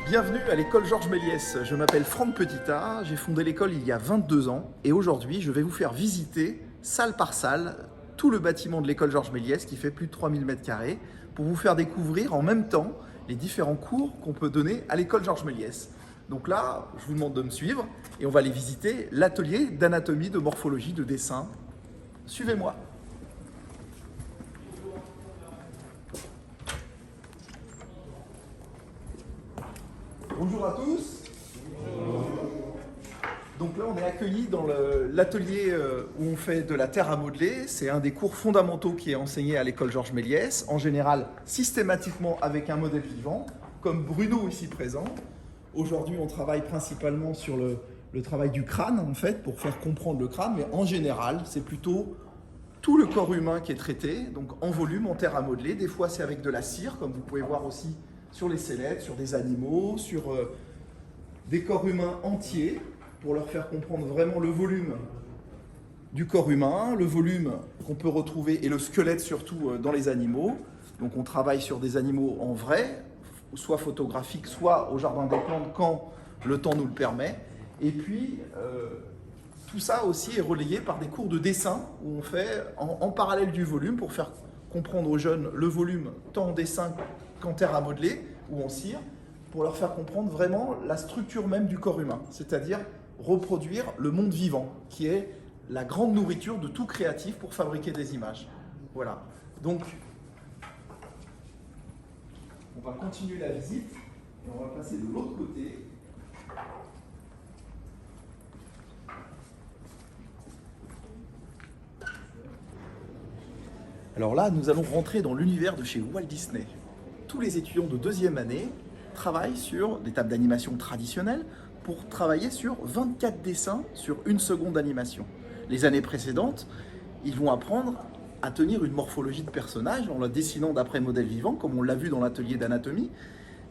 Bienvenue à l'école Georges Méliès. Je m'appelle Franck Petitard, j'ai fondé l'école il y a 22 ans et aujourd'hui je vais vous faire visiter, salle par salle, tout le bâtiment de l'école Georges Méliès qui fait plus de 3000 m² pour vous faire découvrir en même temps les différents cours qu'on peut donner à l'école Georges Méliès. Donc là, je vous demande de me suivre et on va aller visiter l'atelier d'anatomie, de morphologie, de dessin. Suivez-moi. Bonjour à tous. Donc là, on est accueillis dans l'atelier où on fait de la terre à modeler. C'est un des cours fondamentaux qui est enseigné à l'école Georges Méliès, en général systématiquement avec un modèle vivant, comme Bruno ici présent. Aujourd'hui, on travaille principalement sur le travail du crâne, en fait, pour faire comprendre le crâne, mais en général, c'est plutôt tout le corps humain qui est traité, donc en volume, en terre à modeler. Des fois, c'est avec de la cire, comme vous pouvez voir aussi sur les sellettes, sur des animaux, sur des corps humains entiers, pour leur faire comprendre vraiment le volume du corps humain, le volume qu'on peut retrouver et le squelette surtout dans les animaux. Donc on travaille sur des animaux en vrai, soit photographiques, soit au jardin des plantes quand le temps nous le permet. Et puis tout ça aussi est relayé par des cours de dessin où on fait en parallèle du volume pour faire comprendre aux jeunes le volume tant en dessin qu'en terre à modeler ou en cire, pour leur faire comprendre vraiment la structure même du corps humain, c'est-à-dire reproduire le monde vivant, qui est la grande nourriture de tout créatif pour fabriquer des images. Voilà. Donc, on va continuer la visite et on va passer de l'autre côté. Alors là, nous allons rentrer dans l'univers de chez Walt Disney. Tous les étudiants de deuxième année travaillent sur des tables d'animation traditionnelles pour travailler sur 24 dessins sur 1 seconde d'animation. Les années précédentes, ils vont apprendre à tenir une morphologie de personnage en la dessinant d'après modèle vivant, comme on l'a vu dans l'atelier d'anatomie,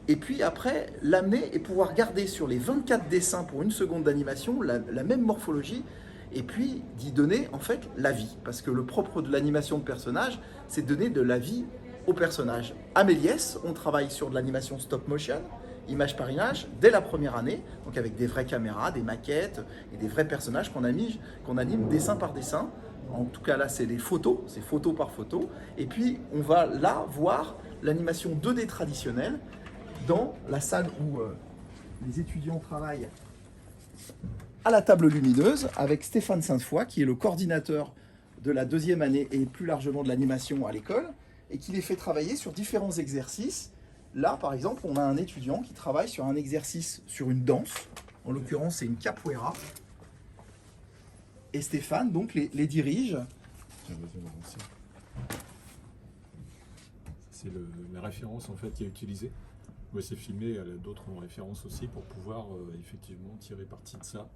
et puis après l'amener et pouvoir garder sur les 24 dessins pour 1 seconde d'animation la même morphologie, et puis d'y donner en fait la vie. Parce que le propre de l'animation de personnage, c'est de donner de la vie au personnage. À Méliès, on travaille sur de l'animation stop motion, image par image, dès la première année, donc avec des vraies caméras, des maquettes et des vrais personnages qu'on anime dessin par dessin. En tout cas là, c'est des photos, c'est photo par photo. Et puis on va là voir l'animation 2D traditionnelle dans la salle où les étudiants travaillent à la table lumineuse avec Stéphane Sainte-Foy, qui est le coordinateur de la deuxième année et plus largement de l'animation à l'école, et qui les fait travailler sur différents exercices. Là, par exemple, on a un étudiant qui travaille sur un exercice sur une danse. En l'occurrence, c'est une capoeira. Et Stéphane, donc, les dirige. C'est la référence, en fait, qui est utilisée. Moi, c'est filmé, d'autres références aussi pour pouvoir effectivement tirer parti de ça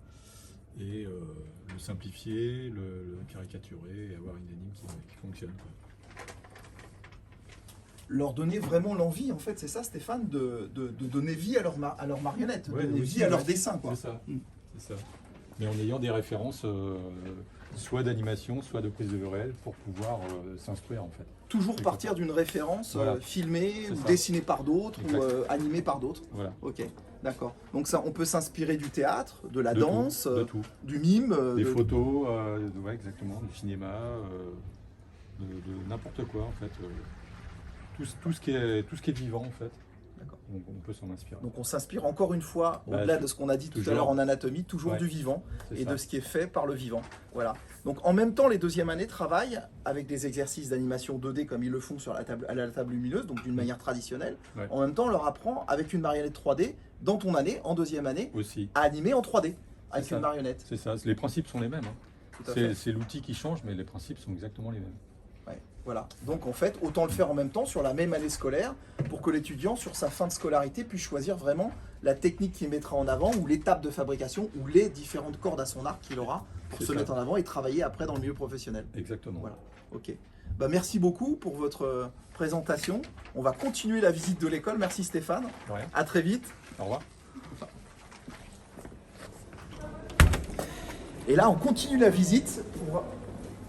et le simplifier, le caricaturer et avoir une anime qui fonctionne, quoi. Leur donner vraiment l'envie, en fait, c'est ça, Stéphane, de donner vie à leur marionnette, Ouais, donner vie à leur dessin, quoi. C'est ça, c'est ça. Mais en ayant des références soit d'animation, soit de prise de vue réelle pour pouvoir s'instruire, en fait. Toujours partir d'une référence voilà. Filmée, ou ça. dessinée par d'autres, ou animée par d'autres. Voilà. Ok, d'accord. Donc ça, on peut s'inspirer du théâtre, de la danse, de tout. du mime. Des photos, ouais, exactement, du cinéma, de n'importe quoi, en fait. Tout ce qui est vivant, en fait. On peut s'en inspirer. Donc on s'inspire encore une fois, au-delà de ce qu'on a dit tout à l'heure en anatomie, toujours du vivant et de ce qui est fait par le vivant. Voilà. Donc en même temps, les deuxièmes années travaillent avec des exercices d'animation 2D comme ils le font sur à la table lumineuse, donc d'une manière traditionnelle. Ouais. En même temps, on leur apprend avec une marionnette 3D, dans ton année, en deuxième année, aussi, à animer en 3D avec une marionnette. C'est ça, les principes sont les mêmes. Hein. C'est l'outil qui change, mais les principes sont exactement les mêmes. Ouais, voilà. Donc en fait, autant le faire en même temps sur la même année scolaire pour que l'étudiant, sur sa fin de scolarité, puisse choisir vraiment la technique qu'il mettra en avant ou l'étape de fabrication ou les différentes cordes à son arc qu'il aura pour se mettre en avant et travailler après dans le milieu professionnel. Exactement. Voilà. Ok. Bah, merci beaucoup pour votre présentation. On va continuer la visite de l'école. Merci Stéphane. Ouais. À très vite. Au revoir. Et là, on continue la visite pour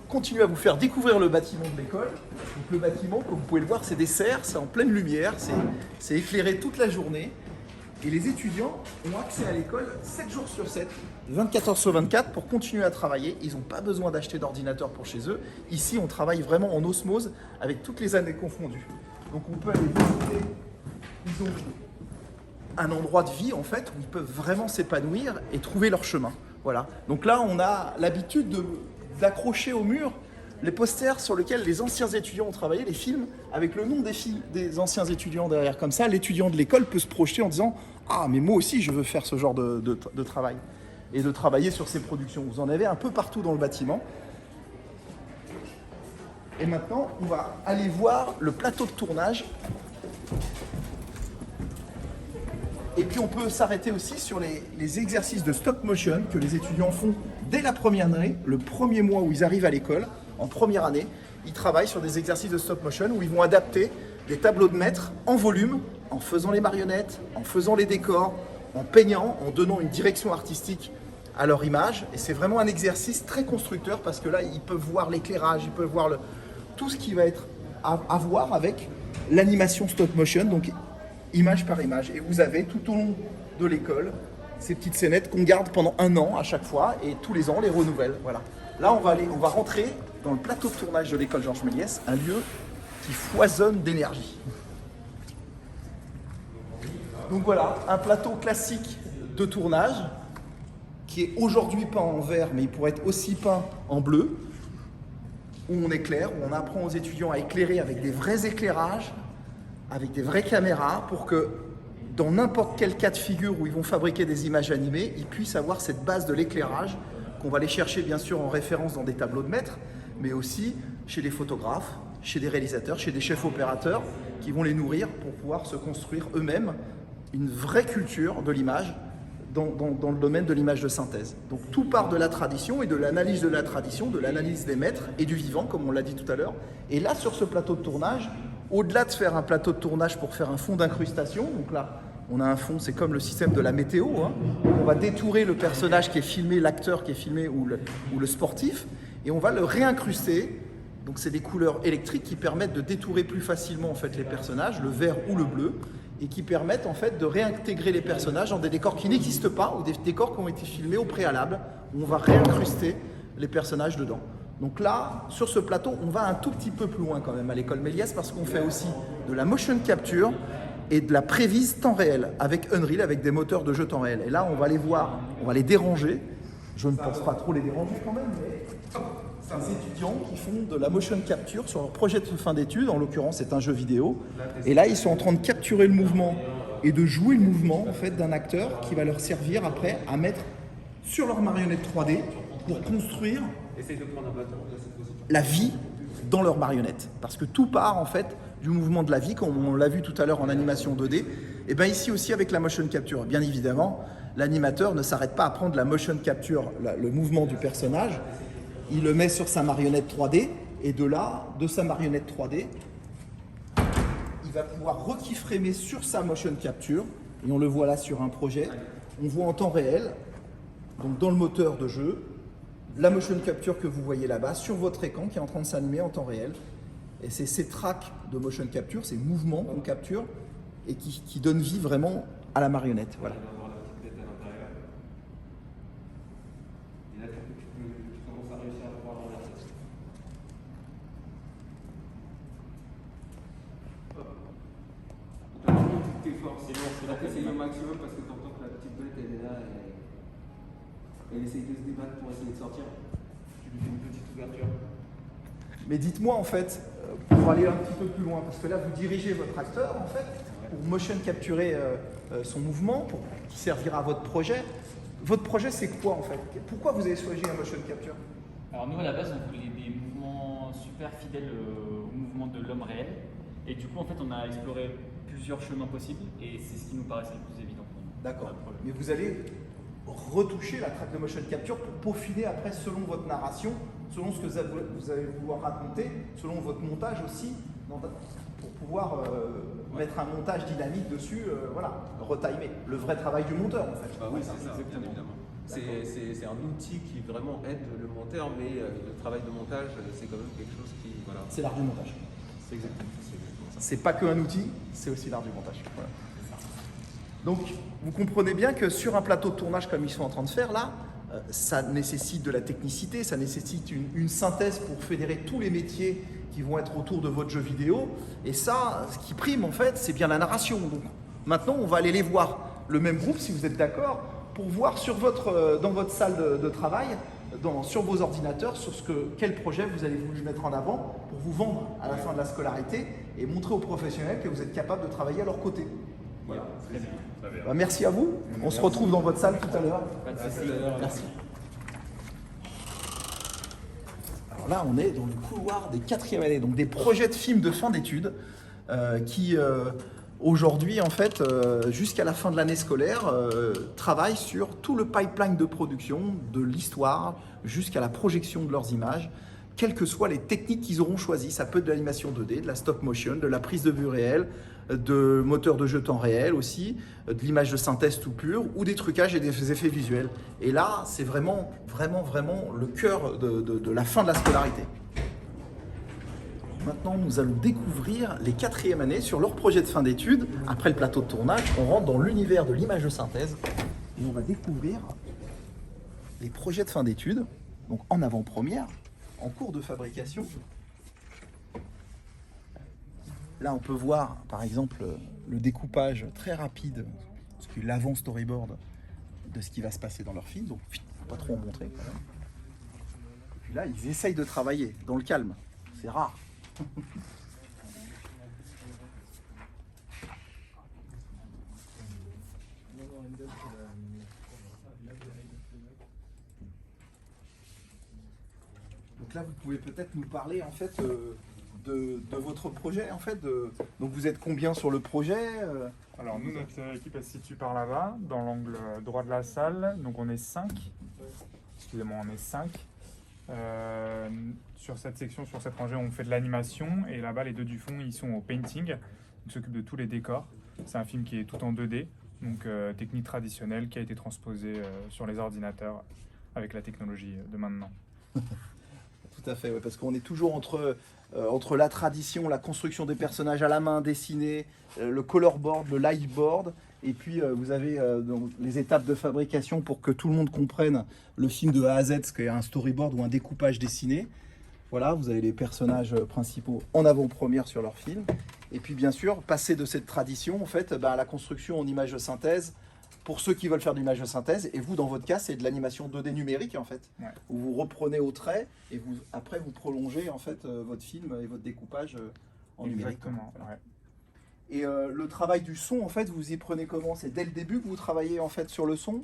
continuer à vous faire découvrir le bâtiment de l'école. Donc, le bâtiment, comme vous pouvez le voir, c'est des serres, c'est en pleine lumière, c'est éclairé toute la journée. Et les étudiants ont accès à l'école 7 jours sur 7, 24 heures sur 24 pour continuer à travailler. Ils n'ont pas besoin d'acheter d'ordinateur pour chez eux. Ici, on travaille vraiment en osmose avec toutes les années confondues. Donc on peut aller visiter. Ils ont un endroit de vie en fait où ils peuvent vraiment s'épanouir et trouver leur chemin. Voilà. Donc là, on a l'habitude d'accrocher au mur les posters sur lesquels les anciens étudiants ont travaillé, les films, avec le nom des anciens étudiants derrière. Comme ça, l'étudiant de l'école peut se projeter en disant « Ah, mais moi aussi, je veux faire ce genre de travail. » Et de travailler sur ces productions. Vous en avez un peu partout dans le bâtiment. Et maintenant, on va aller voir le plateau de tournage. Et puis, on peut s'arrêter aussi sur les exercices de stop motion que les étudiants font dès la première année, le premier mois où ils arrivent à l'école. En première année, ils travaillent sur des exercices de stop motion où ils vont adapter des tableaux de maître en volume, en faisant les marionnettes, en faisant les décors, en peignant, en donnant une direction artistique à leur image. Et c'est vraiment un exercice très constructeur parce que là, ils peuvent voir l'éclairage, ils peuvent voir tout ce qui va être à voir avec l'animation stop motion, donc image par image. Et vous avez tout au long de l'école ces petites scénettes qu'on garde pendant 1 an à chaque fois et tous les ans on les renouvelle. Voilà. Là, on va rentrer dans le plateau de tournage de l'école Georges Méliès, un lieu qui foisonne d'énergie. Donc voilà, un plateau classique de tournage qui est aujourd'hui peint en vert, mais il pourrait être aussi peint en bleu, où on éclaire, où on apprend aux étudiants à éclairer avec des vrais éclairages, avec des vraies caméras, pour que dans n'importe quel cas de figure où ils vont fabriquer des images animées, ils puissent avoir cette base de l'éclairage qu'on va aller chercher bien sûr en référence dans des tableaux de maître, mais aussi chez des photographes, chez des réalisateurs, chez des chefs opérateurs qui vont les nourrir pour pouvoir se construire eux-mêmes une vraie culture de l'image dans le domaine de l'image de synthèse. Donc tout part de la tradition et de l'analyse de la tradition, de l'analyse des maîtres et du vivant, comme on l'a dit tout à l'heure. Et là, sur ce plateau de tournage, au-delà de faire un plateau de tournage pour faire un fond d'incrustation, donc là, on a un fond, c'est comme le système de la météo, hein. On va détourer le personnage qui est filmé, l'acteur qui est filmé ou le sportif, et on va le réincruster. Donc c'est des couleurs électriques qui permettent de détourer plus facilement en fait, les personnages, le vert ou le bleu, et qui permettent en fait de réintégrer les personnages dans des décors qui n'existent pas ou des décors qui ont été filmés au préalable, où on va réincruster les personnages dedans. Donc là, sur ce plateau, on va un tout petit peu plus loin quand même à l'école Méliès parce qu'on fait aussi de la motion capture et de la prévise temps réel avec Unreal, avec des moteurs de jeu temps réel. Et là, on va les voir, on va les déranger. Je ne pense pas trop les déranger quand même, mais des étudiants qui font de la motion capture sur leur projet de fin d'études, en l'occurrence c'est un jeu vidéo, et là ils sont en train de capturer le mouvement et de jouer le mouvement en fait, d'un acteur qui va leur servir après à mettre sur leur marionnette 3D pour construire la vie dans leur marionnette. Parce que tout part en fait du mouvement de la vie, comme on l'a vu tout à l'heure en animation 2D, et bien ici aussi avec la motion capture. Bien évidemment, l'animateur ne s'arrête pas à prendre la motion capture, le mouvement du personnage, il le met sur sa marionnette 3D, et de là, de sa marionnette 3D, il va pouvoir rekeyframer sur sa motion capture, et on le voit là sur un projet, on voit en temps réel, donc dans le moteur de jeu, la motion capture que vous voyez là-bas, sur votre écran qui est en train de s'animer en temps réel. Et c'est ces tracks de motion capture, ces mouvements qu'on capture, et qui donnent vie vraiment à la marionnette. Voilà. C'est le maximum parce que t'entends que la petite bête elle est là et elle essaye de se débattre pour essayer de sortir. Tu lui fais une petite ouverture. Mais dites-moi en fait, pour aller un petit peu plus loin, parce que là vous dirigez votre acteur en fait, pour motion capturer son mouvement, qui servira à votre projet. Votre projet c'est quoi en fait? Pourquoi vous avez choisi un motion capture? Alors nous à la base on voulait des mouvements super fidèles au mouvement de l'homme réel. Et du coup en fait on a exploré plusieurs chemins possibles et c'est ce qui nous paraissait le plus évident pour nous. D'accord. Mais vous allez retoucher la track de motion capture pour peaufiner après selon votre narration selon ce que vous allez vouloir raconter, selon votre montage aussi, pour pouvoir mettre un montage dynamique dessus, voilà, retimer. Le vrai travail du monteur en fait. Oui, c'est ça, bien évidemment. C'est un outil qui vraiment aide le monteur, mais le travail de montage, c'est quand même quelque chose qui... Voilà. C'est l'art du montage. C'est exactement ça. C'est pas qu'un outil, c'est aussi l'art du montage. Voilà. Donc, vous comprenez bien que sur un plateau de tournage comme ils sont en train de faire là, ça nécessite de la technicité, ça nécessite une synthèse pour fédérer tous les métiers qui vont être autour de votre jeu vidéo. Et ça, ce qui prime en fait, c'est bien la narration. Donc, maintenant, on va aller les voir, le même groupe, si vous êtes d'accord, pour voir dans votre salle de travail, sur vos ordinateurs, quel projet vous avez voulu mettre en avant pour vous vendre à la fin de la scolarité et montrer aux professionnels que vous êtes capable de travailler à leur côté. Voilà. Très bien. Bah, merci à vous. On se retrouve dans votre salle tout à l'heure. Pas de souci. Merci. Alors là, on est dans le couloir des 4e années, donc des projets de films de fin d'études qui, aujourd'hui, en fait, jusqu'à la fin de l'année scolaire, travaillent sur tout le pipeline de production, de l'histoire, jusqu'à la projection de leurs images, quelles que soient les techniques qu'ils auront choisies. Ça peut être de l'animation 2D, de la stop motion, de la prise de vue réelle, de moteurs de jeu temps réel aussi, de l'image de synthèse tout pur, ou des trucages et des effets visuels. Et là, c'est vraiment le cœur de la fin de la scolarité. Maintenant, nous allons découvrir les 4e années sur leur projet de fin d'études. Après le plateau de tournage, on rentre dans l'univers de l'image de synthèse et on va découvrir les projets de fin d'études, donc en avant-première, en cours de fabrication. Là, on peut voir, par exemple, le découpage très rapide, ce qui est l'avant-storyboard de ce qui va se passer dans leur film. Donc, il ne faut pas trop en montrer. Quand même. Et puis là, ils essayent de travailler dans le calme. C'est rare. Donc là, vous pouvez peut-être nous parler en fait de votre projet en fait. Donc vous êtes combien sur le projet Alors nous, notre équipe elle se situe par là-bas, dans l'angle droit de la salle. Donc on est 5. Excusez-moi, on est 5. Sur cette section, sur cette rangée, on fait de l'animation. Et là-bas, les deux du fond, ils sont au painting. Ils s'occupent de tous les décors. C'est un film qui est tout en 2D. Donc technique traditionnelle qui a été transposée sur les ordinateurs avec la technologie de maintenant. Tout à fait, ouais, parce qu'on est toujours entre la tradition, la construction des personnages à la main, dessinés, le colorboard, le lightboard, et puis vous avez donc, les étapes de fabrication pour que tout le monde comprenne le film de A à Z, ce qu'est un storyboard ou un découpage dessiné. Voilà, vous avez les personnages principaux en avant-première sur leur film. Et puis bien sûr, passer de cette tradition en fait, à la construction en image de synthèse, pour ceux qui veulent faire de l'image de synthèse, et vous, dans votre cas, c'est de l'animation 2D numérique, en fait, Ouais. où vous reprenez au trait, et après, vous prolongez, en fait, votre film et votre découpage en numérique. Exactement, Voilà. ouais. Et le travail du son, en fait, vous y prenez comment? C'est dès le début que vous travaillez, en fait, sur le son?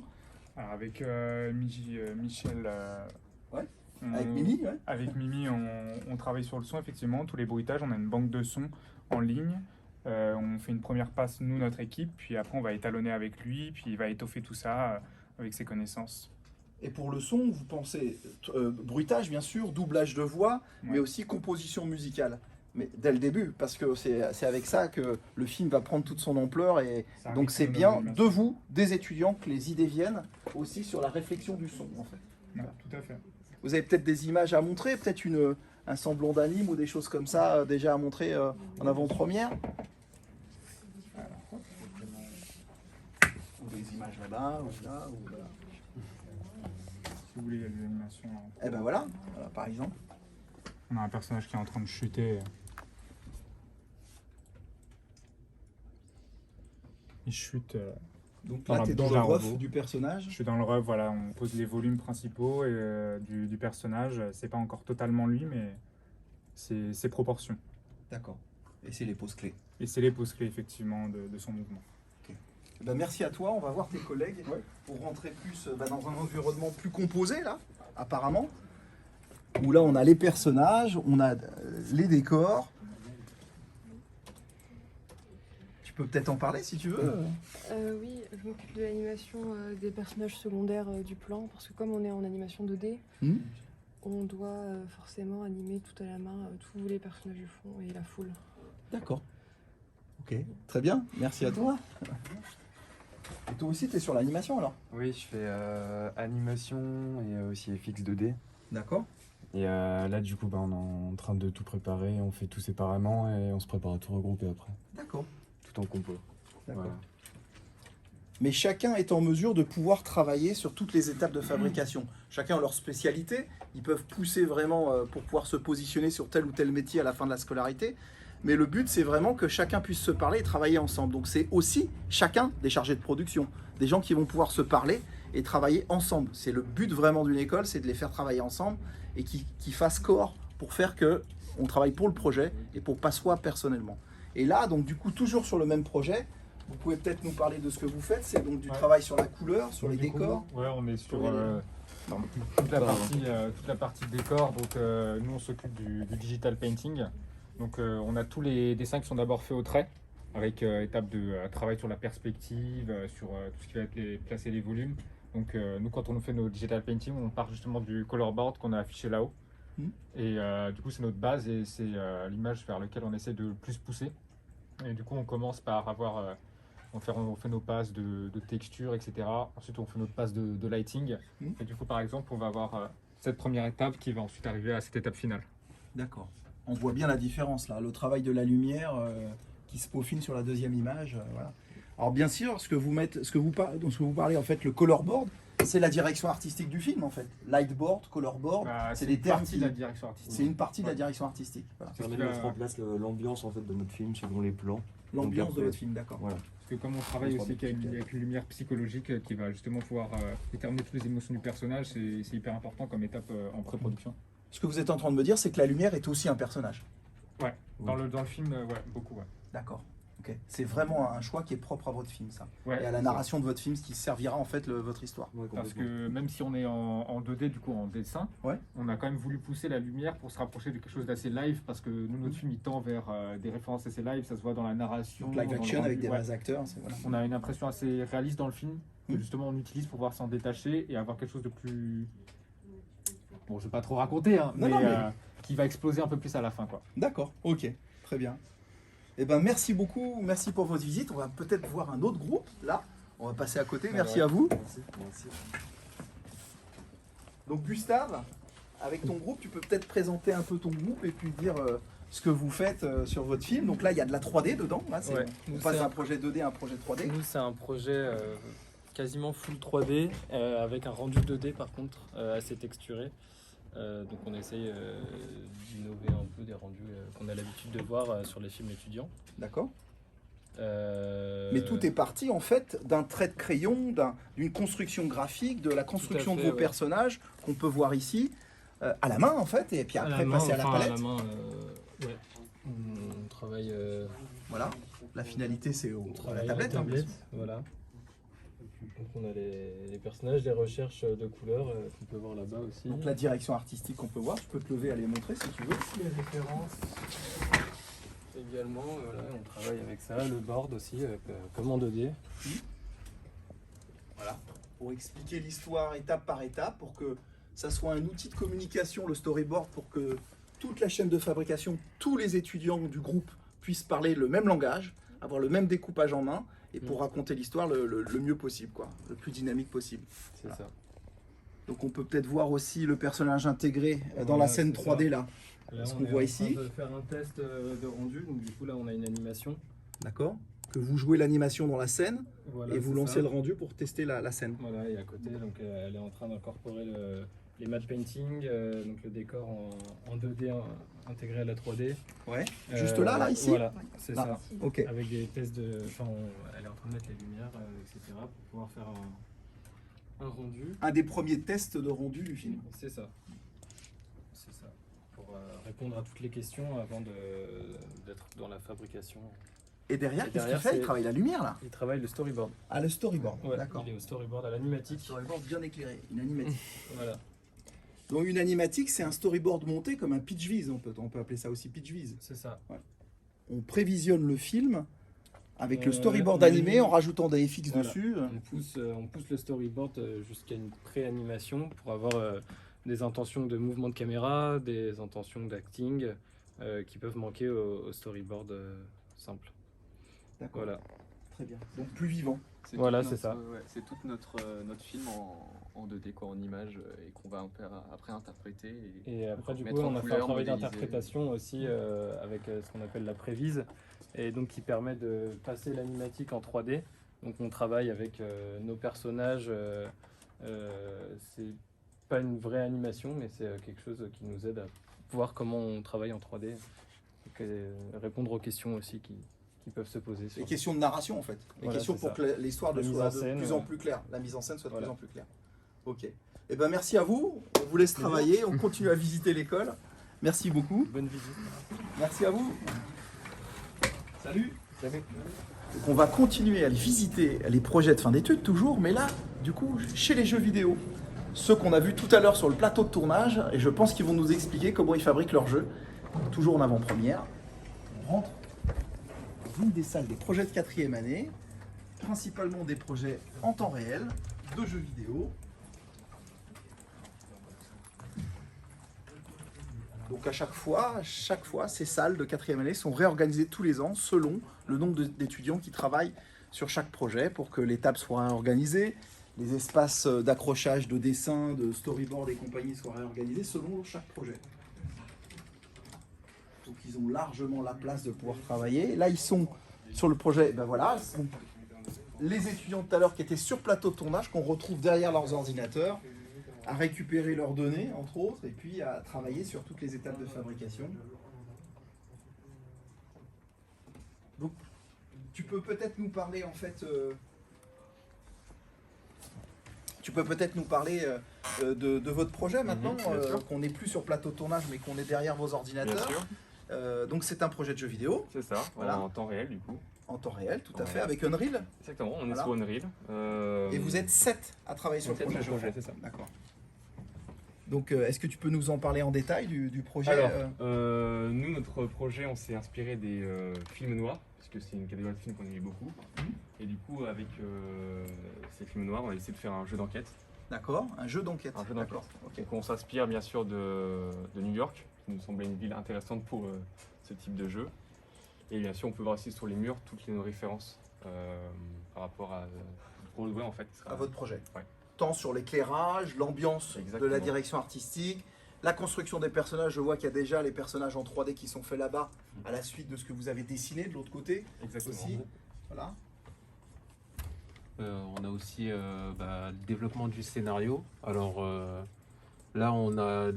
Alors, avec Michel... Ouais. on- Avec Mimi, ouais. Avec Mimi, on travaille sur le son, effectivement, tous les bruitages. On a une banque de sons en ligne. On fait une première passe, nous, notre équipe, puis après, on va étalonner avec lui, puis il va étoffer tout ça avec ses connaissances. Et pour le son, vous pensez bruitage, bien sûr, doublage de voix, Ouais. mais aussi composition musicale. Mais dès le début, parce que c'est avec ça que le film va prendre toute son ampleur. Et Ça donc arrive c'est dans bien l'animation. de vous, des étudiants, que les idées viennent aussi sur la réflexion du son, en fait. Ouais, tout à fait. Vous avez peut-être des images à montrer, peut-être un semblant d'anime ou des choses comme ça déjà à montrer en avant-première. Ou des images là-bas, ou là, ou là. Si vous voulez, il y a des animations. Et ben voilà, par exemple. On a un personnage qui est en train de chuter. Il chute. Donc Dans là, la tu es dans bouche le d'un ref robot. du personnage. Je suis dans le rêve, voilà, on pose les volumes principaux du personnage. C'est pas encore totalement lui, mais c'est ses proportions. D'accord. Et c'est les poses clés. Et c'est les poses clés, effectivement, de son mouvement. Ben, merci à toi, on va voir tes collègues pour rentrer plus dans un environnement plus composé là, apparemment. Où là on a les personnages, on a les décors. Tu peux peut-être en parler si tu veux. Oui, je m'occupe de l'animation des personnages secondaires du plan, parce que comme on est en animation 2D, Mhm. on doit forcément animer tout à la main tous les personnages du fond et la foule. D'accord. Ok, très bien, merci à toi. Et toi aussi, tu es sur l'animation alors? Oui, je fais animation et aussi FX 2D. D'accord. Et là, du coup, on est en train de tout préparer. On fait tout séparément et on se prépare à tout regrouper après. D'accord. Tout en compo. D'accord. Voilà. Mais chacun est en mesure de pouvoir travailler sur toutes les étapes de fabrication. Chacun a leur spécialité. Ils peuvent pousser vraiment pour pouvoir se positionner sur tel ou tel métier à la fin de la scolarité. Mais le but, c'est vraiment que chacun puisse se parler et travailler ensemble. Donc c'est aussi chacun des chargés de production, des gens qui vont pouvoir se parler et travailler ensemble. C'est le but vraiment d'une école, c'est de les faire travailler ensemble et qui fassent corps pour faire que on travaille pour le projet et pour pas soi personnellement. Et là, donc du coup, toujours sur le même projet, vous pouvez peut-être nous parler de ce que vous faites. C'est donc du travail sur la couleur, sur les décors. Ouais, on est sur Pardon. toute la partie décor. Donc nous, on s'occupe du digital painting. Donc on a tous les dessins qui sont d'abord faits au trait, avec étape de travail sur la perspective, sur tout ce qui va être placer les volumes. Donc nous, quand on fait nos digital painting, on part justement du color board qu'on a affiché là-haut. Et du coup, c'est notre base et c'est l'image vers laquelle on essaie de plus pousser. Et du coup, on commence par avoir... on fait nos passes de texture, etc. Ensuite, on fait notre passe de lighting. Et du coup, par exemple, on va avoir cette première étape qui va ensuite arriver à cette étape finale. D'accord. On voit bien la différence là, le travail de la lumière qui se peaufine sur la deuxième image. Voilà. Alors bien sûr, ce que vous parlez en fait, le color board, c'est la direction artistique du film en fait. Lightboard, color board, c'est des termes de la direction artistique. C'est une partie de la direction artistique. Voilà. Ça permet de mettre en place l'ambiance en fait de notre film selon les plans. L'ambiance de votre film, d'accord. Voilà. Parce que comme on travaille aussi avec une lumière psychologique qui va justement pouvoir déterminer toutes les émotions du personnage, c'est hyper important comme étape en pré-production. Ce que vous êtes en train de me dire, c'est que la lumière est aussi un personnage. Ouais, dans le film, ouais, beaucoup. Ouais. D'accord. Ok. C'est vraiment un choix qui est propre à votre film, ça. Ouais, et à la narration de votre film, ce qui servira en fait votre histoire. Ouais, parce que même si on est en 2D, du coup en dessin, ouais, on a quand même voulu pousser la lumière pour se rapprocher de quelque chose d'assez live, parce que nous, notre film, il tend vers des références assez live, ça se voit dans la narration. Donc live action avec des vrais acteurs. Voilà. On a une impression assez réaliste dans le film, que justement on utilise pour pouvoir s'en détacher et avoir quelque chose de plus... Bon, je vais pas trop raconter, hein, mais qui va exploser un peu plus à la fin, quoi. D'accord, ok, très bien. Eh ben, merci beaucoup, merci pour votre visite. On va peut-être voir un autre groupe, là. On va passer à côté, merci à vous. Merci. Donc Gustave, avec ton groupe, tu peux peut-être présenter un peu ton groupe et puis dire ce que vous faites sur votre film. Donc là, il y a de la 3D dedans. Là, Ouais. on passe d'un projet 2D à un projet 3D. Nous, c'est un projet quasiment full 3D, avec un rendu 2D par contre, assez texturé. Donc on essaye d'innover un peu des rendus qu'on a l'habitude de voir sur les films étudiants. D'accord. Mais tout est parti en fait d'un trait de crayon, d'une construction graphique, de la construction de vos personnages qu'on peut voir ici, à la main en fait, et puis après passer à la palette. À la main, ouais. On travaille... Voilà, la finalité c'est à la tablette. Voilà. Donc on a les personnages, les recherches de couleurs qu'on peut voir là-bas aussi. Donc la direction artistique qu'on peut voir, je peux te lever à les montrer si tu veux. Les références également, voilà, on travaille avec ça, le board aussi, comme en 2D. Voilà, pour expliquer l'histoire étape par étape, pour que ça soit un outil de communication, le storyboard, pour que toute la chaîne de fabrication, tous les étudiants du groupe puissent parler le même langage, avoir le même découpage en main, et pour raconter l'histoire le mieux possible, quoi, le plus dynamique possible. C'est ça. Donc on peut peut-être voir aussi le personnage intégré dans la scène 3D là. Là, ce qu'on voit ici. On va faire un test de rendu, donc du coup là on a une animation. D'accord. Que vous jouez l'animation dans la scène, Voilà, et vous lancez le rendu pour tester la scène. Voilà, et à côté, donc elle est en train d'incorporer les matte painting, donc le décor en 2D intégré à la 3D. Ouais. Juste là, ici. Voilà, c'est là. ça. Ok. Avec des tests de, enfin, elle est en train de mettre les lumières, etc. pour pouvoir faire un rendu. Un des premiers tests de rendu du film. C'est ça. C'est ça. Pour répondre à toutes les questions avant d'être dans la fabrication. Et derrière, qu'est-ce qu'il fait? Il travaille la lumière là. Il travaille le storyboard. Ah, le storyboard. Ouais, d'accord. il est au storyboard à l'animatique. Storyboard bien éclairé, une animatique. Voilà. Donc une animatique, c'est un storyboard monté comme un pitch vise, on peut appeler ça aussi pitch vise. C'est ça. Ouais. On prévisionne le film avec le storyboard animé en rajoutant des FX dessus. On pousse le storyboard jusqu'à une pré-animation pour avoir des intentions de mouvement de caméra, des intentions d'acting qui peuvent manquer au storyboard simple. D'accord. Voilà. Très bien. Donc plus vivant. Voilà, c'est ça. C'est tout notre film en 2D, quoi, en images, et qu'on va après interpréter. Et après, du coup, mettre en on a fait un couleur, travail modéliser. d'interprétation aussi avec ce qu'on appelle la prévise, et donc qui permet de passer l'animatique en 3D. Donc on travaille avec nos personnages. C'est pas une vraie animation, mais c'est quelque chose qui nous aide à voir comment on travaille en 3D, et répondre aux questions aussi qui peuvent se poser. Les questions de narration en fait. Les Voilà, questions c'est pour ça. que l'histoire La mise soit en de scène, plus en plus claire. La mise en scène soit de voilà. plus en plus claire. Ok. Eh ben merci à vous. On vous laisse travailler. On continue à visiter l'école. Merci beaucoup. Bonne visite. Merci à vous. Salut. Salut. Donc on va continuer à aller visiter les projets de fin d'études toujours, mais là, du coup, chez les jeux vidéo. Ceux qu'on a vus tout à l'heure sur le plateau de tournage, et je pense qu'ils vont nous expliquer comment ils fabriquent leurs jeux. Toujours en avant-première. On rentre dans une des salles des projets de 4e année, principalement des projets en temps réel, de jeux vidéo. Donc à chaque fois, ces salles de 4e année sont réorganisées tous les ans selon le nombre d'étudiants qui travaillent sur chaque projet pour que les tables soient réorganisées, les espaces d'accrochage, de dessin, de storyboard et compagnie soient réorganisés selon chaque projet. Donc ils ont largement la place de pouvoir travailler. Là ils sont sur le projet, ben voilà, sont les étudiants tout à l'heure qui étaient sur plateau de tournage, qu'on retrouve derrière leurs ordinateurs, à récupérer leurs données, entre autres, et puis à travailler sur toutes les étapes de fabrication. Donc, tu peux peut-être nous parler, en fait... de votre projet maintenant, qu'on n'est plus sur plateau de tournage, mais qu'on est derrière vos ordinateurs. Bien sûr. Donc c'est un projet de jeu vidéo. C'est ça, Voilà. en temps réel du coup. En temps réel, tout à En fait, réel. avec Unreal. Exactement, on est Voilà. sur Unreal. Et vous êtes 7 à travailler sur le sept projet. sur le projet, je crois. c'est ça. D'accord. Donc, est-ce que tu peux nous en parler en détail du projet Alors, nous, notre projet, on s'est inspiré des films noirs, puisque c'est une catégorie de films qu'on aimait beaucoup. Et du coup, avec ces films noirs, on a essayé de faire un jeu d'enquête. D'accord, un jeu d'enquête. Un jeu d'enquête. D'accord. Ok. Donc on s'inspire bien sûr de New York, qui nous semblait une ville intéressante pour ce type de jeu. Et bien sûr, on peut voir aussi sur les murs toutes les références par rapport à Broadway en fait. À votre projet. Ouais. Tant sur l'éclairage, l'ambiance de la Exactement. direction artistique, la construction des personnages. Je vois qu'il y a déjà les personnages en 3D qui sont faits là-bas, à la suite de ce que vous avez dessiné de l'autre côté. Exactement. Aussi. Voilà. On a aussi le développement du scénario. Alors là, on a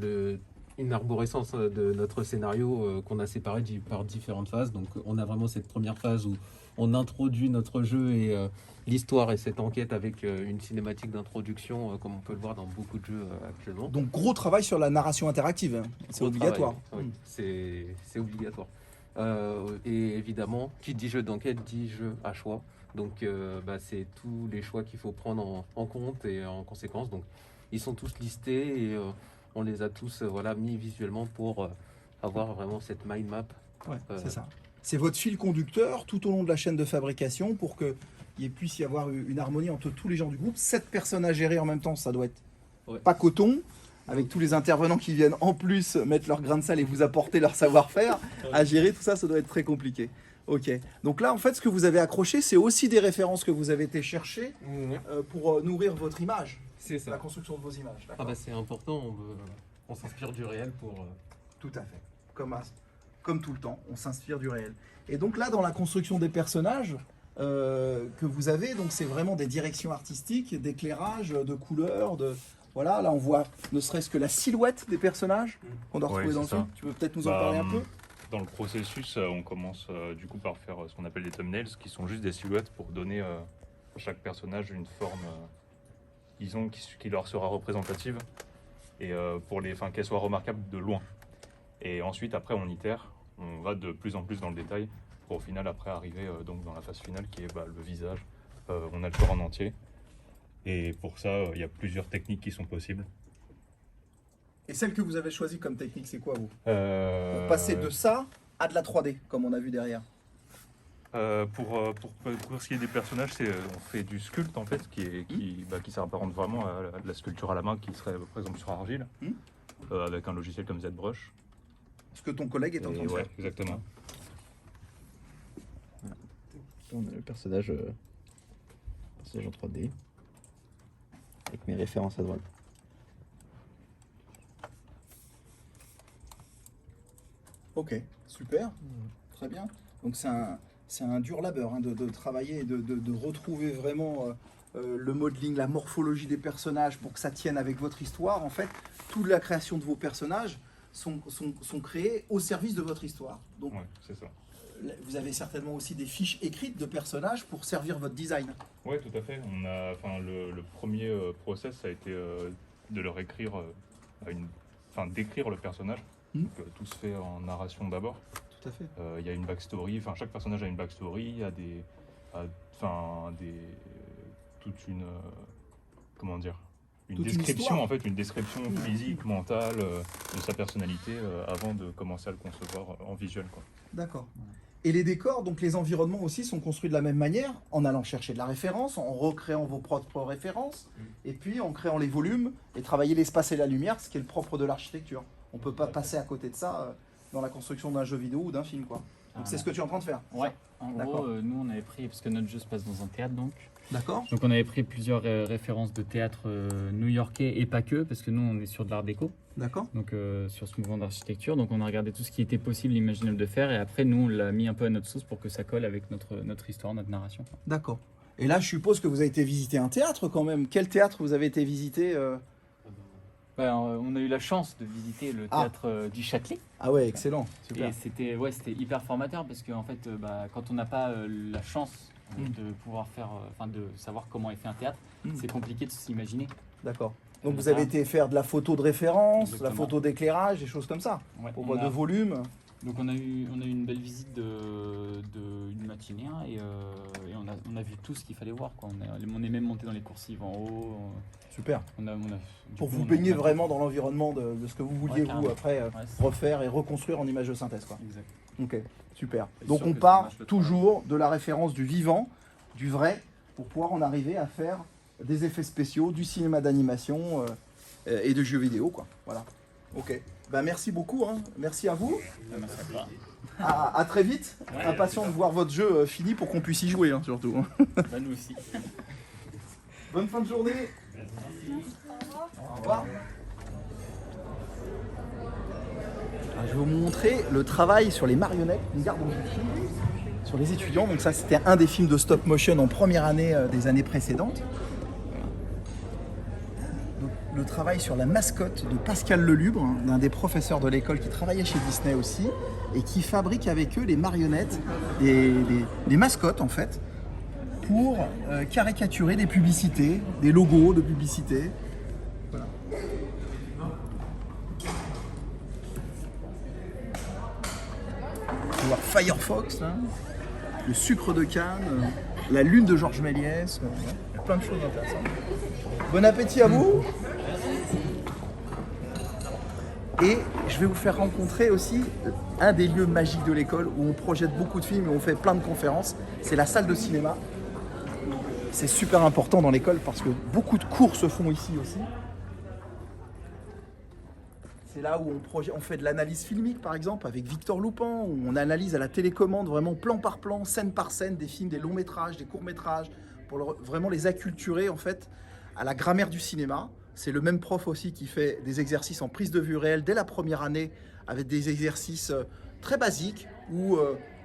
une arborescence de notre scénario qu'on a séparé par différentes phases. Donc on a vraiment cette première phase où on introduit notre jeu et l'histoire et cette enquête avec une cinématique d'introduction, comme on peut le voir dans beaucoup de jeux actuellement. Donc gros travail sur la narration interactive. C'est Gros obligatoire. travail, oui, c'est obligatoire. Et évidemment, qui dit jeu d'enquête dit jeu à choix. Donc c'est tous les choix qu'il faut prendre en compte et en conséquence. Donc ils sont tous listés et on les a tous mis visuellement pour avoir vraiment cette mind map. Ouais, c'est ça. C'est votre fil conducteur tout au long de la chaîne de fabrication pour qu'il puisse y avoir une harmonie entre tous les gens du groupe. 7 personnes à gérer en même temps, ça doit être pas coton. Avec tous les intervenants qui viennent en plus mettre leur grain de sel et vous apporter leur savoir-faire, à gérer tout ça, ça doit être très compliqué. Ok, donc là en fait ce que vous avez accroché, c'est aussi des références que vous avez été chercher pour nourrir votre image. C'est ça. La construction de vos images. D'accord. C'est important, on s'inspire du réel pour... Tout à fait. Comme tout le temps, on s'inspire du réel. Et donc là, dans la construction des personnages que vous avez, donc c'est vraiment des directions artistiques, d'éclairage, de couleurs, Voilà, là on voit ne serait-ce que la silhouette des personnages qu'on doit retrouver dans le film. Tu peux peut-être nous en parler un peu ? Dans le processus, on commence du coup par faire ce qu'on appelle des thumbnails, qui sont juste des silhouettes pour donner à chaque personnage une forme, disons, qui leur sera représentative et pour qu'elle soit remarquable de loin. Et ensuite, après, on itère, on va de plus en plus dans le détail pour au final après arriver donc dans la phase finale qui est le visage. On a le corps en entier. Et pour ça, il y a plusieurs techniques qui sont possibles. Et celle que vous avez choisie comme technique, c'est quoi vous Pour passer de ça à de la 3D, comme on a vu derrière. Pour ce qui est des personnages, on fait du sculpte en fait, qui s'apparente vraiment à la sculpture à la main, qui serait par exemple sur argile, avec un logiciel comme ZBrush. Ce que ton collègue est en train de Ouais, faire. exactement. On a le personnage en 3D, avec mes références à droite. Ok, super, très bien. Donc c'est un dur labeur hein, de travailler, de retrouver vraiment le modeling, la morphologie des personnages pour que ça tienne avec votre histoire. En fait, toute la création de vos personnages sont créés au service de votre histoire. Donc, ouais, c'est ça. Vous avez certainement aussi des fiches écrites de personnages pour servir votre design. Oui, tout à fait. Le premier process, ça a été de leur écrire, d'écrire le personnage. Donc, tout se fait en narration d'abord. Tout à fait. Il y a une backstory, chaque personnage a une backstory, il y a une description en fait, une description physique, mentale de sa personnalité avant de commencer à le concevoir en visuel, quoi. D'accord. Et les décors, donc les environnements aussi sont construits de la même manière, en allant chercher de la référence, en recréant vos propres références, et puis en créant les volumes et travailler l'espace et la lumière, ce qui est le propre de l'architecture. On ne peut pas passer à côté de ça dans la construction d'un jeu vidéo ou d'un film, quoi. Donc c'est ce que tu es en train de faire. Ouais. En gros, nous on avait pris, parce que notre jeu se passe dans un théâtre donc. D'accord. Donc on avait pris plusieurs références de théâtre new-yorkais et pas que, parce que nous on est sur de l'art déco. D'accord. Donc sur ce mouvement d'architecture, donc on a regardé tout ce qui était possible, imaginable de faire, et après nous on l'a mis un peu à notre sauce pour que ça colle avec notre histoire, notre narration. D'accord. Et là je suppose que vous avez été visiter un théâtre quand même. Quel théâtre vous avez été visiter on a eu la chance de visiter le théâtre du Châtelet. Ah ouais, excellent. Super. Et c'était hyper formateur parce que en fait, quand on n'a pas la chance de pouvoir faire, de savoir comment est fait un théâtre, c'est compliqué de s'imaginer. D'accord. Donc vous avez été faire de la photo de référence, Exactement. la photo d'éclairage, des choses comme ça, Ouais, de volume. Donc on a eu une belle visite d'une matinée hein, et on a vu tout ce qu'il fallait voir, quoi. On est même monté dans les coursives en haut. Super. Pour vous baigner vraiment dans l'environnement de ce que vous vouliez vous après refaire et reconstruire en image de synthèse, quoi. Exact. Ok, super. Donc on part toujours de la référence du vivant, du vrai, pour pouvoir en arriver à faire des effets spéciaux, du cinéma d'animation et de jeux vidéo, quoi. Voilà. Ok. Ben, merci beaucoup, hein. Merci à vous. Merci à toi. À très vite. Ouais, Impatient de voir votre jeu fini pour qu'on puisse y jouer, hein, surtout. Nous aussi. Bonne fin de journée. Au revoir. Alors, je vais vous montrer le travail sur les marionnettes d'une garde sur les étudiants. Donc ça, c'était un des films de stop motion en première année des années précédentes. Donc, le travail sur la mascotte de Pascal Lelubre, hein, l'un des professeurs de l'école qui travaillait chez Disney aussi, et qui fabrique avec eux les marionnettes, des mascottes en fait, pour caricaturer des publicités, des logos de publicités. Voilà. On va voir Firefox, là, le sucre de canne, la lune de Georges Méliès, il y a plein de choses intéressantes. Bon appétit à vous. Et je vais vous faire rencontrer aussi un des lieux magiques de l'école où on projette beaucoup de films et on fait plein de conférences. C'est la salle de cinéma. C'est super important dans l'école parce que beaucoup de cours se font ici aussi. C'est là où on fait de l'analyse filmique, par exemple, avec Victor Loupan, où on analyse à la télécommande vraiment plan par plan, scène par scène, des films, des longs métrages, des courts métrages, pour vraiment les acculturer en fait à la grammaire du cinéma. C'est le même prof aussi qui fait des exercices en prise de vue réelle dès la première année, avec des exercices très basiques où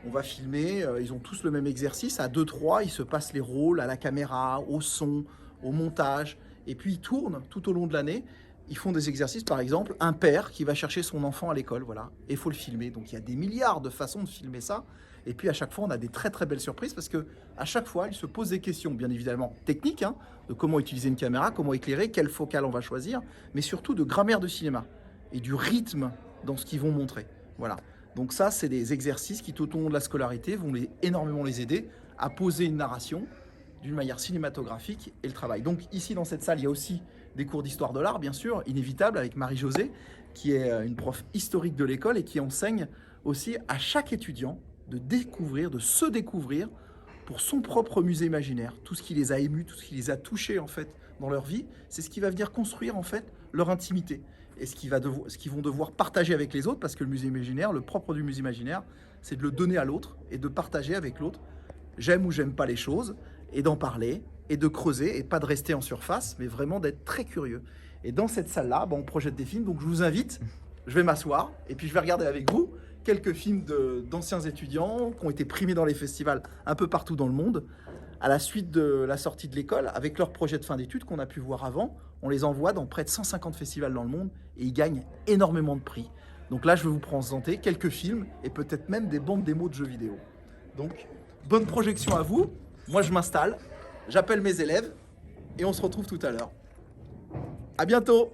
on va filmer, ils ont tous le même exercice, à 2-3, ils se passent les rôles à la caméra, au son, au montage, et puis ils tournent tout au long de l'année. Ils font des exercices, par exemple, un père qui va chercher son enfant à l'école, voilà, et il faut le filmer. Donc il y a des milliards de façons de filmer ça, et puis à chaque fois on a des très très belles surprises parce que à chaque fois il se pose des questions, bien évidemment techniques, hein, de comment utiliser une caméra, comment éclairer, quelle focale on va choisir, mais surtout de grammaire de cinéma et du rythme dans ce qu'ils vont montrer. Voilà. Donc ça, c'est des exercices qui tout au long de la scolarité vont énormément les aider à poser une narration d'une manière cinématographique et le travail. Donc ici dans cette salle, il y a aussi des cours d'histoire de l'art, bien sûr, inévitable, avec Marie-Josée, qui est une prof historique de l'école et qui enseigne aussi à chaque étudiant de découvrir, de se découvrir pour son propre musée imaginaire. Tout ce qui les a émus, tout ce qui les a touchés en fait dans leur vie, c'est ce qui va venir construire en fait leur intimité et ce qu'ils vont devoir partager avec les autres, parce que le musée imaginaire, le propre du musée imaginaire, c'est de le donner à l'autre et de partager avec l'autre. J'aime ou j'aime pas les choses, et d'en parler, et de creuser, et pas de rester en surface, mais vraiment d'être très curieux. Et dans cette salle-là, on projette des films, donc je vous invite, je vais m'asseoir, et puis je vais regarder avec vous quelques films d'anciens étudiants qui ont été primés dans les festivals un peu partout dans le monde. À la suite de la sortie de l'école, avec leur projet de fin d'études qu'on a pu voir avant, on les envoie dans près de 150 festivals dans le monde, et ils gagnent énormément de prix. Donc là, je vais vous présenter quelques films, et peut-être même des bandes démos de jeux vidéo. Donc, bonne projection à vous. Moi, je m'installe, j'appelle mes élèves et on se retrouve tout à l'heure. À bientôt!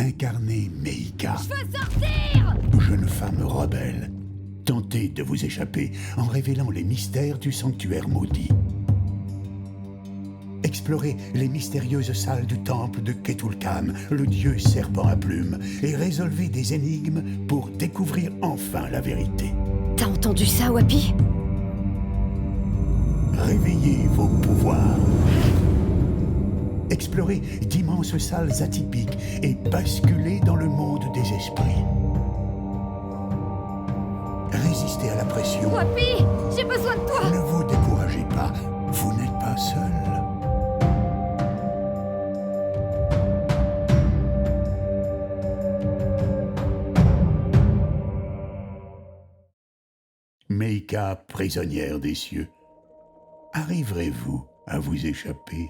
Incarnez Meika, Je veux sortir! jeune femme rebelle. Tentez de vous échapper en révélant les mystères du sanctuaire maudit. Explorez les mystérieuses salles du temple de Ketulkam, le dieu serpent à plumes, et résolvez des énigmes pour découvrir enfin la vérité. T'as entendu ça, Wapi? Réveillez vos pouvoirs. Explorez d'immenses salles atypiques et basculez dans le monde des esprits. Résistez à la pression. Wapi, j'ai besoin de toi! Ne vous découragez pas, vous n'êtes pas seul. Meika, prisonnière des cieux, arriverez-vous à vous échapper?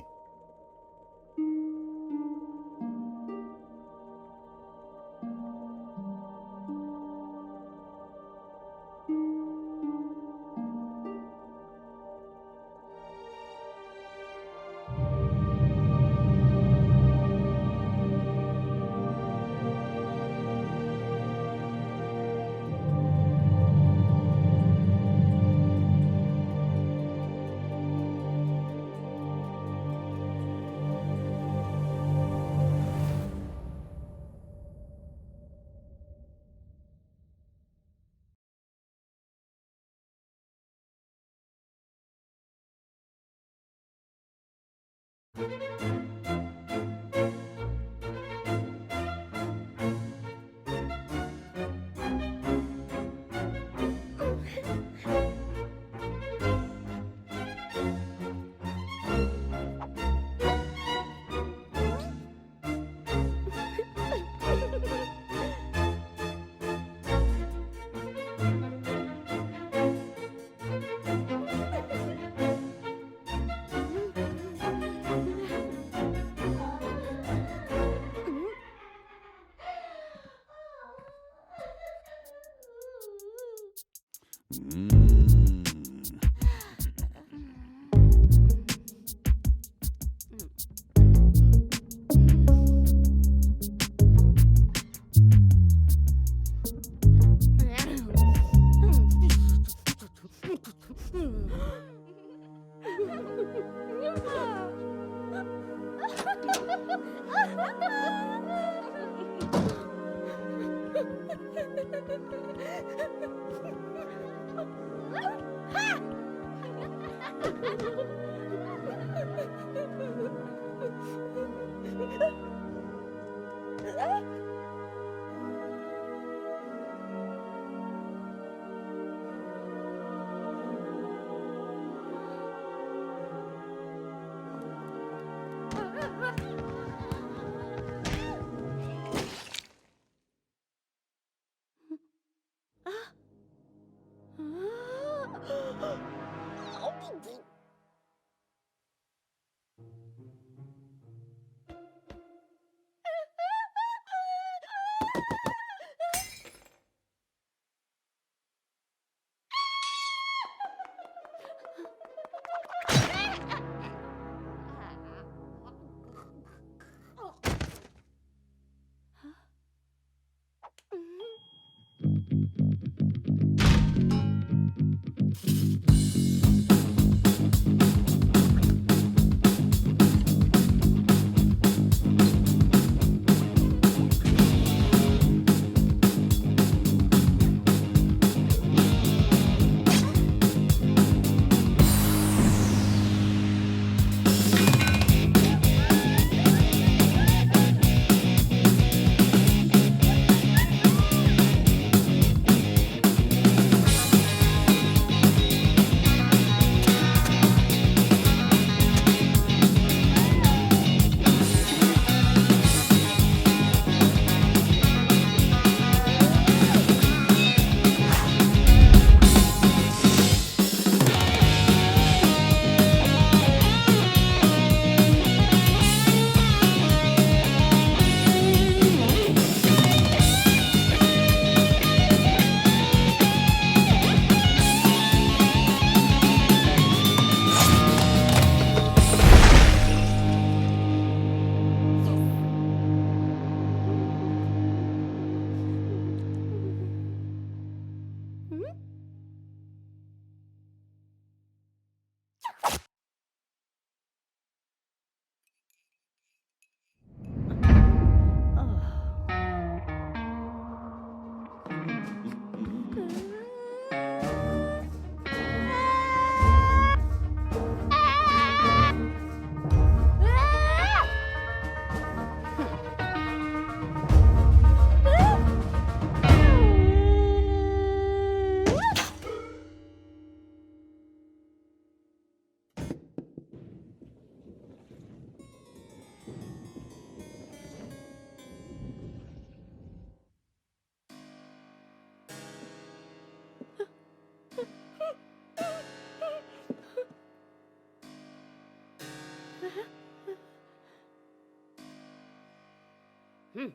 Hmm.